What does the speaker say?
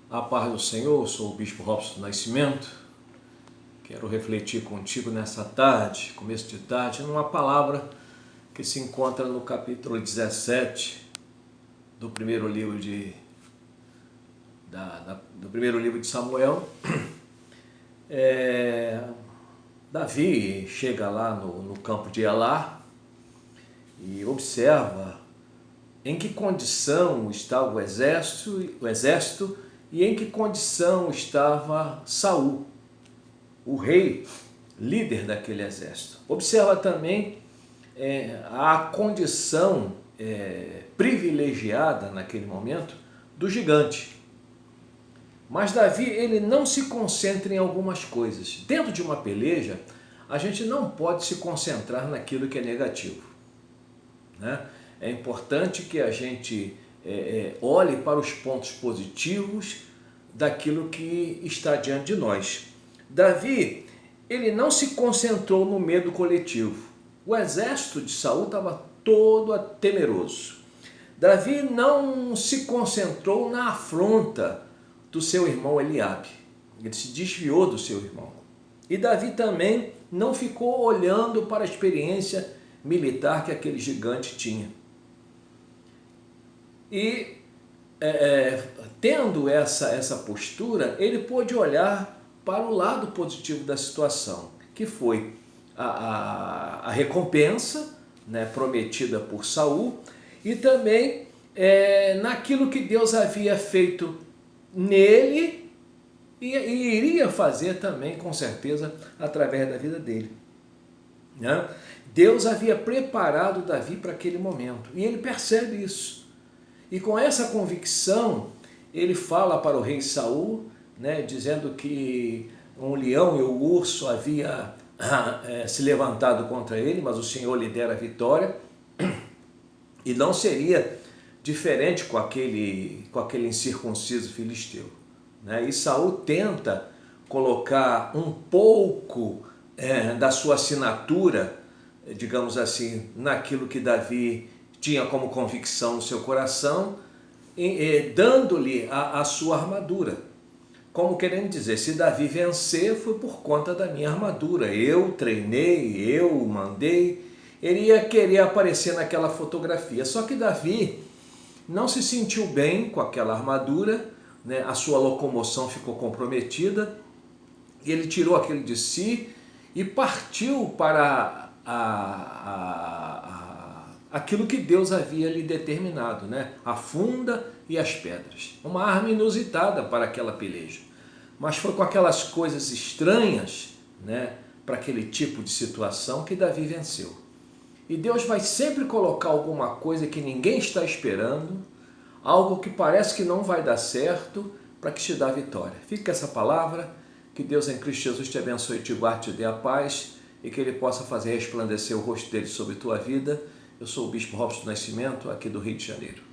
A paz do Senhor, sou o Bispo Robson Nascimento. Quero refletir contigo nessa tarde, começo de tarde, numa palavra que se encontra no capítulo 17 do primeiro livro de Samuel. Davi chega lá no campo de Elá e observa em que condição estava o exército e em que condição estava Saul, o rei, líder daquele exército. Observa também a condição privilegiada naquele momento do gigante. Mas Davi, ele não se concentra em algumas coisas. Dentro de uma peleja, a gente não pode se concentrar naquilo que é negativo, né? É importante que a gente olhe para os pontos positivos daquilo que está diante de nós. Davi, ele não se concentrou no medo coletivo. O exército de Saul estava todo temeroso. Davi não se concentrou na afronta do seu irmão Eliabe. Ele se desviou do seu irmão. E Davi também não ficou olhando para a experiência militar que aquele gigante tinha. E tendo essa postura, ele pôde olhar para o lado positivo da situação, que foi a recompensa, né, prometida por Saul, e também naquilo que Deus havia feito nele e iria fazer também, com certeza, através da vida dele, né? Deus havia preparado Davi para aquele momento e ele percebe isso. E com essa convicção, ele fala para o rei Saul, né, dizendo que um leão e um urso havia se levantado contra ele, mas o Senhor lhe dera a vitória. E não seria diferente com aquele incircunciso filisteu, né? E Saul tenta colocar um pouco da sua assinatura, digamos assim, naquilo que Davi tinha como convicção no seu coração, dando-lhe a sua armadura. Como querendo dizer, se Davi vencer, foi por conta da minha armadura. Eu treinei, eu mandei. Ele ia querer aparecer naquela fotografia. Só que Davi não se sentiu bem com aquela armadura, né? A sua locomoção ficou comprometida. E ele tirou aquilo de si e partiu para aquilo que Deus havia lhe determinado, né? A funda e as pedras. Uma arma inusitada para aquela peleja. Mas foi com aquelas coisas estranhas, né, para aquele tipo de situação que Davi venceu. E Deus vai sempre colocar alguma coisa que ninguém está esperando, algo que parece que não vai dar certo, para que te dê a vitória. Fica com essa palavra, que Deus em Cristo Jesus te abençoe, te guarde, te dê a paz, e que Ele possa fazer resplandecer o rosto dele sobre tua vida. Eu sou o Bispo Robson Nascimento, aqui do Rio de Janeiro.